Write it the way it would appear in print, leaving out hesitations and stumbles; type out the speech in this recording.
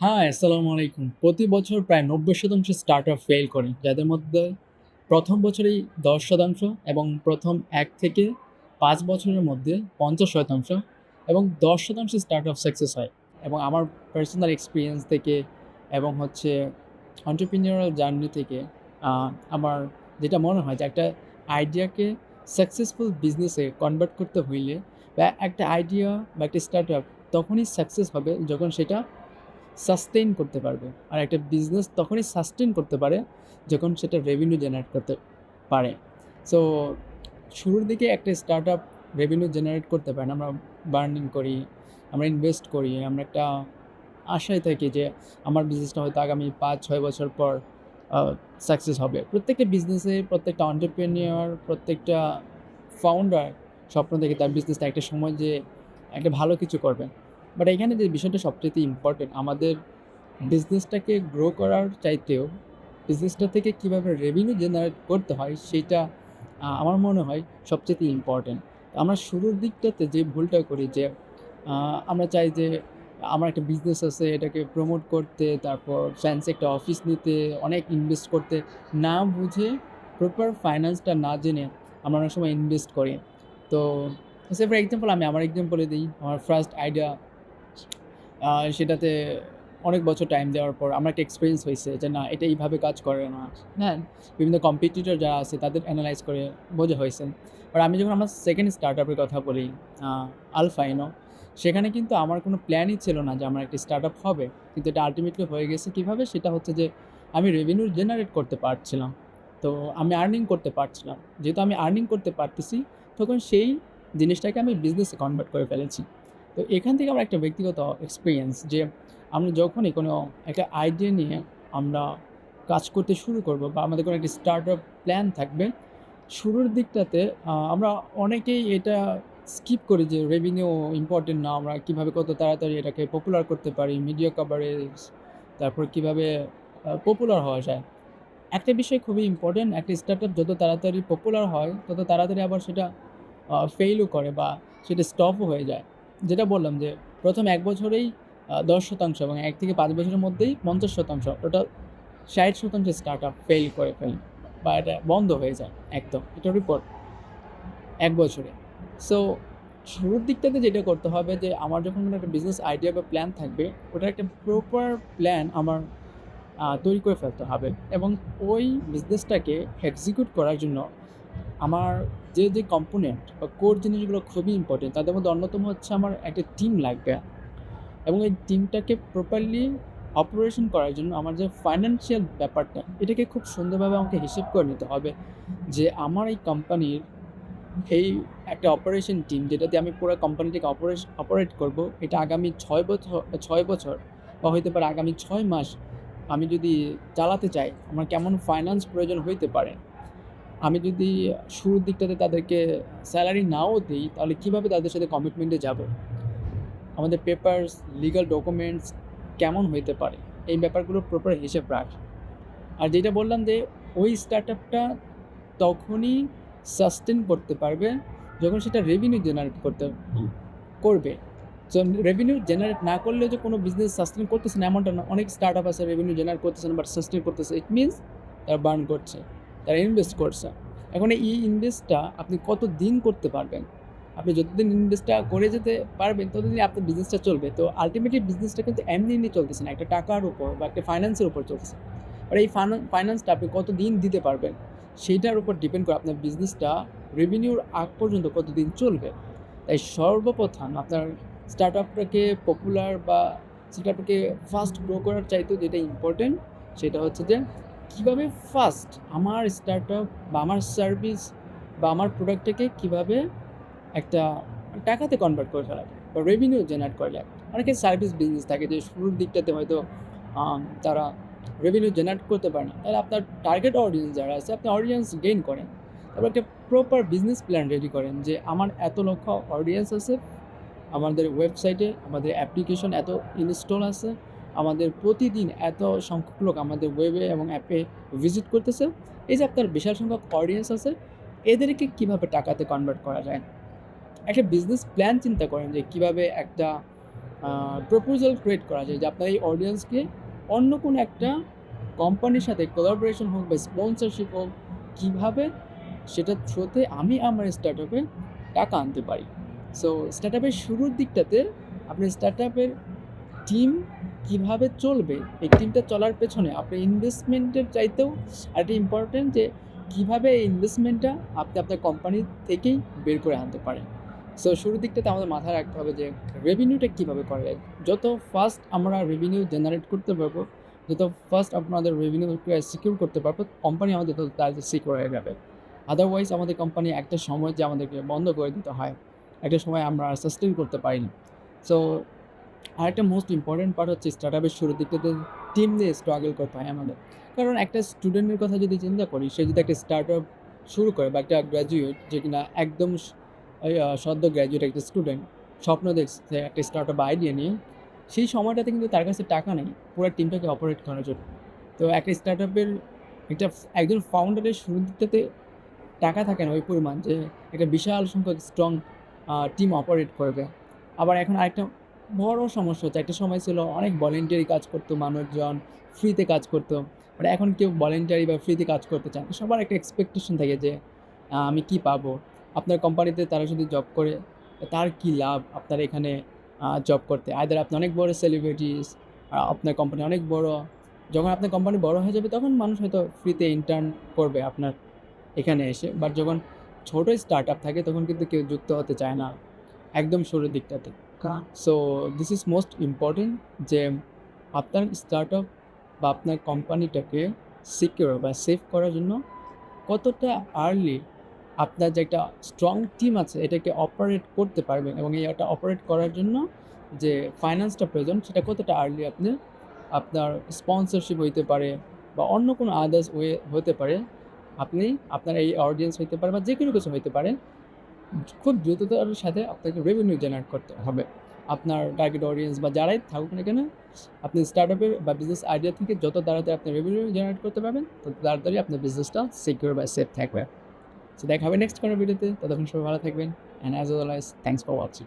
হ্যাঁ, আসসালামু আলাইকুম। প্রতি বছর প্রায় ৯০% স্টার্টআপ ফেইল করে। যাদের মধ্যে ১ম বছরেই ১০% এবং ১ম ১ থেকে ৫ বছরের মধ্যে ৫০% এবং ১০% স্টার্টআপ সাকসেস হয়। এবং আমার পার্সোনাল এক্সপেরিয়েন্স থেকে এবং হচ্ছে entrepreneurial জার্নি থেকে আ আমার যেটা মনে হয় যে একটা আইডিয়াকে সাকসেসফুল বিজনেসে কনভার্ট করতে হইলে বা একটা আইডিয়া বা একটা স্টার্টআপ তখনই সাকসেস হবে যখন সেটা সাস্টেইন করতে পারবে। আর একটা বিজনেস তখনই সাস্টেইন করতে পারে, যখন সেটা রেভিনিউ জেনারেট করতে পারে। সো শুরুর দিকে একটা স্টার্টআপ রেভিনিউ জেনারেট করতে পারে না। আমরা বার্নিং করি, আমরা ইনভেস্ট করি, আমরা একটা আশায় থাকি যে আমার বিজনেসটা হয়তো আগামী ৫-৬ বছর পর আ সাকসেস হবে। প্রত্যেকটা বিজনেসে প্রত্যেকটা entrepreneur প্রত্যেকটা ফাউন্ডার স্বপ্ন দেখে তার বিজনেসটা একটা সময় যে একটা ভালো কিছু করবে। বাট এখানে যে বিষয়টা সবচাইতে ইম্পোর্টেন্ট আমাদের বিজনেসটাকে গ্রো করার চাইতেও বিজনেসটা থেকে কীভাবে রেভিনিউ জেনারেট করতে হয় সেইটা আমার মনে হয় সবচাইতে ইম্পর্টেন্ট। আমরা শুরুর দিকটাতে যে ভুলটা করি যে আমরা চাই যে আমার একটা বিজনেস আছে এটাকে প্রমোট করতে, তারপর ফ্যান্সি একটা অফিস নিতে, অনেক ইনভেস্ট করতে, না বুঝে প্রপার ফাইন্যান্সটা না জেনে আমরা অনেক সময় ইনভেস্ট করি। তো সে ফর এক্সাম্পল আমি আমার এক্সাম্পলে দিই। আমার ফার্স্ট আইডিয়া আ সেটাতে অনেক বছর টাইম দেওয়ার পর আমার একটা এক্সপেরিয়েন্স হইছে যে না এটা এইভাবে কাজ করে না। হ্যাঁ? বিভিন্ন কম্পিটিটর যারা আছে তাদের এনালাইজ করে বোঝা হইছে। বাট আমি যখন আমার 2nd স্টার্টআপ এর কথা বলি আ আলফাইনো, সেখানে কিন্তু আমার কোনো প্ল্যানই ছিল না যে আমার একটা স্টার্টআপ হবে। কিন্তু এটা আল্টিমেটলি হয়ে গেছে কিভাবে? সেটা হচ্ছে যে আমি রেভিনিউ জেনারেট করতে পারছিলাম। তো আমি আর্নিং করতে পারছিলাম। যেহেতু আমি আর্নিং করতে পারতেছি, তখন সেই জিনিসটাকে আমি বিজনেসে কনভার্ট করে ফেলেছি। তো এখান থেকে আমার একটা ব্যক্তিগত এক্সপেরিয়েন্স যে আমরা যখনই কোনো একটা আইডিয়া নিয়ে আমরা কাজ করতে শুরু করব বা আমাদের কোনো একটা স্টার্টআপ প্ল্যান থাকবে, শুরুর দিকটাতে আমরা অনেকেই এটা স্কিপ করি যে রেভিনিউ ইম্পোর্টেন্ট না। আমরা কীভাবে কত তাড়াতাড়ি এটাকে পপুলার করতে পারি, মিডিয়া কভারেজ, তারপর কীভাবে পপুলার হওয়া যায়। একটা বিষয় খুবই ইম্পোর্টেন্ট, একটা স্টার্টআপ যত তাড়াতাড়ি পপুলার হয়, তত তাড়াতাড়ি আবার সেটা ফেইলও করে বা সেটা স্টপও হয়ে যায়। যেটা বললাম যে ১ম ১ বছরেই ১০% এবং ১ থেকে ৫ বছরের মধ্যেই ৫০% টোটাল ৬০% স্টার্টআপ ফেইল করে ফেলে বা এটা বন্ধ হয়ে যায় একদম। এটার রিপোর্ট ১ বছরে। সো শুরুর দিকটাতে যেটা করতে হবে যে আমার যখন কোনো একটা বিজনেস আইডিয়া বা প্ল্যান থাকবে, ওটার একটা প্রপার প্ল্যান আমার তৈরি করে ফেলতে হবে এবং ওই বিজনেসটাকে এক্সিকিউট করার জন্য আমার যে কম্পোনেন্ট বা কোর জিনিসগুলো খুবই ইম্পোর্টেন্ট। তাদের মধ্যে অন্যতম হচ্ছে আমার একটা টিম লাগবে এবং এই টিমটাকে প্রপারলি অপারেশন করার জন্য আমার যে ফাইন্যান্সিয়াল ব্যাপারটা, এটাকে খুব সুন্দরভাবে আমাকে হিসেব করে নিতে হবে যে আমার এই কোম্পানির এই একটা অপারেশন টিম যেটা দিয়ে আমি পুরো কোম্পানিটাকে অপারেট করব, এটা আগামী ৬ বছর বা হইতে পারে আগামী ৬ মাস আমি যদি চালাতে চাই, আমার কেমন ফাইন্যান্স প্রয়োজন হইতে পারে। আমি যদি শুরুর দিকটাতে তাদেরকে স্যালারি নাও দেই, তাহলে কীভাবে তাদের সাথে কমিটমেন্টে যাবো? আমাদের পেপারস, লিগ্যাল ডকুমেন্টস কেমন হইতে পারে? এই ব্যাপারগুলোর প্রপার হিসেব রাখা। আর যেটা বললাম যে ওই স্টার্টআপটা তখনই সাস্টেইন করতে পারবে যখন সেটা রেভিনিউ জেনারেট করবে। সো রেভিনিউ জেনারেট না করলেও যে কোনো বিজনেস সাস্টেইন করতেছে না এমনটা না। অনেক স্টার্টআপ আছে রেভিনিউ জেনারেট করতেছে না বাট সাস্টেইন করতেছে। ইট মিনস তারা বার্ন করছে, তারা ইনভেস্ট করছে। এখন এই ইনভেস্টটা আপনি কতদিন করতে পারবেন? আপনি যতদিন ইনভেস্টটা করে যেতে পারবেন ততদিন আপনার বিজনেসটা চলবে। তো আল্টিমেটলি বিজনেসটা কিন্তু এমনি চলতেছে না। একটা টাকার উপর বা একটা ফাইন্যান্সের উপর চলতেছে। আর এই ফাইন্যান্সটা আপনি কতদিন দিতে পারবেন, সেইটার উপর ডিপেন্ড করে আপনার বিজনেসটা রেভিনিউর আগ পর্যন্ত কতদিন চলবে। তাই সর্বপ্রথম আপনার স্টার্টআপটাকে পপুলার বা স্টার্টআপটাকে ফাস্ট গ্রো করার চাইতেও যেটা ইম্পোর্টেন্ট, সেটা হচ্ছে যে কীভাবে ফাস্ট আমার স্টার্টআপ বা আমার সার্ভিস বা আমার প্রোডাক্টটাকে কীভাবে একটা টাকাতে কনভার্ট করে ফেলা যায় বা রেভিনিউ জেনারেট করা যায়। অনেকের সার্ভিস বিজনেস থাকে যে শুরুর দিকটাতে হয়তো তারা রেভিনিউ জেনারেট করতে পারে না। তাহলে আপনার টার্গেট অডিয়েন্স যারা আছে, আপনি অডিয়েন্স গেইন করেন। তারপর একটা প্রপার বিজনেস প্ল্যান রেডি করেন যে আমার এত লক্ষ অডিয়েন্স আছে, আমাদের ওয়েবসাইটে আমাদের অ্যাপ্লিকেশন এত ইনস্টল আছে, আমাদের প্রতিদিন এত সংখ্যক লোক আমাদের ওয়েবে এবং অ্যাপে ভিজিট করতেছে। এই যে আপনার বিশাল সংখ্যক অডিয়েন্স আছে, এদেরকে কীভাবে টাকাতে কনভার্ট করা যায়? একটা বিজনেস প্ল্যান চিন্তা করেন যে কীভাবে একটা প্রপোজাল ক্রিয়েট করা যায় যে আপনার এই অডিয়েন্সকে অন্য কোনো একটা কোম্পানির সাথে কোলাবোরেশন হোক বা স্পন্সরশিপ হোক, কীভাবে সেটার থ্রুতে আমি আমার স্টার্টআপে টাকা আনতে পারি। সো স্টার্টআপের শুরুর দিকটাতে আপনি স্টার্টআপের টিম কীভাবে চলবে, এই টিমটা চলার পেছনে আপনি ইনভেস্টমেন্টের চাইতেও আরেকটা ইম্পর্টেন্ট যে কীভাবে এই ইনভেস্টমেন্টটা আপনি আপনার কোম্পানি থেকেই বের করে আনতে পারেন। সো শুরুর দিকটাতে আমাদের মাথায় রাখতে হবে যে রেভিনিউটা কীভাবে করা যায়। যত ফাস্ট আমরা রেভিনিউ জেনারেট করতে পারবো, যত ফাস্ট আপনাদের রেভিনিউকে সিকিউর করতে পারবো, কোম্পানি আমাদের তত তাড়াতাড়ি সিকিউর হয়ে যাবে। আদারওয়াইজ আমাদের কোম্পানি একটা সময় যে আমাদেরকে বন্ধ করে দিতে হয়, একটা সময় আমরা সাস্টেইন করতে পারি না। সো আরেকটা মোস্ট ইম্পর্টেন্ট পার্ট হচ্ছে স্টার্টআপের শুরুর দিকটাতে টিম নিয়ে স্ট্রাগল করতে হয় আমাদের। কারণ একটা স্টুডেন্টের কথা যদি চিন্তা করি, সে যদি একটা স্টার্টআপ শুরু করে বা একটা গ্র্যাজুয়েট যে কিনা একদম সদ্য গ্র্যাজুয়েট একটা স্টুডেন্ট স্বপ্ন দেখছে একটা স্টার্টআপ আইডিয়া নিয়ে, সেই সময়টাতে কিন্তু তার কাছে টাকা নেই পুরো টিমটাকে অপারেট করার জন্য। তো একটা স্টার্টআপের একজন ফাউন্ডারের শুরুর দিকটাতে টাকা থাকে না ওই পরিমাণ যে একটা বিশাল সংখ্যক স্ট্রং টিম অপারেট করবে। আবার এখন আরেকটা বড় সমস্যা হচ্ছে, একটা সময় ছিল অনেক ভলেন্টিয়ারি কাজ করতো মানুষজন, ফ্রিতে কাজ করতো। বাট এখন কেউ ভলেন্টিয়ারি বা ফ্রিতে কাজ করতে চায় না। সবার একটা এক্সপেকটেশন থাকে যে আমি কী পাবো? আপনার কোম্পানিতে তারা যদি জব করে তার কী লাভ আপনার এখানে জব করতে? আইদার আপনি অনেক বড় সেলিব্রিটিস, আপনার কোম্পানি অনেক বড়। যখন আপনার কোম্পানি বড় হয়ে যাবে তখন মানুষ হয়তো ফ্রিতে ইন্টার্ন করবে আপনার এখানে এসে। বাট যখন ছোট স্টার্টআপ থাকে তখন কিন্তু কেউ যুক্ত হতে চায় না একদম শুরুর দিকটাতে। So this is most important যে আপনার স্টার্টআপ বা আপনার কোম্পানিটাকে সিকিউর বা সেভ করার জন্য কতটা আর্লি আপনার যে একটা স্ট্রং টিম আছে এটাকে অপারেট করতে পারবেন, এবং এটা অপারেট করার জন্য যে ফাইন্যান্সটা প্রয়োজন সেটা কতটা আর্লি আপনি আপনার স্পন্সরশিপ হইতে পারে বা অন্য কোনো আদার্স ওয়ে হতে পারে, আপনি আপনার এই অডিয়েন্স হইতে পারে বা যে কোনো কিছু হইতে পারে, খুব দ্রুততার সাথে আপনাকে রেভিনিউ জেনারেট করতে হবে। আপনার টার্গেট অডিয়েন্স বা যারাই থাকুক না কেন, আপনি স্টার্টআপের বা বিজনেস আইডিয়া থেকে যত তাড়াতাড়ি আপনি রেভিনিউ জেনারেট করতে পারবেন, তত তাড়াতাড়ি আপনার বিজনেসটা সিকিউর বা সেফ থাকবে। সো দেখা হবে নেক্সট কোনো ভিডিওতে। ততক্ষণ সবাই ভালো থাকবেন, and as always thanks for watching.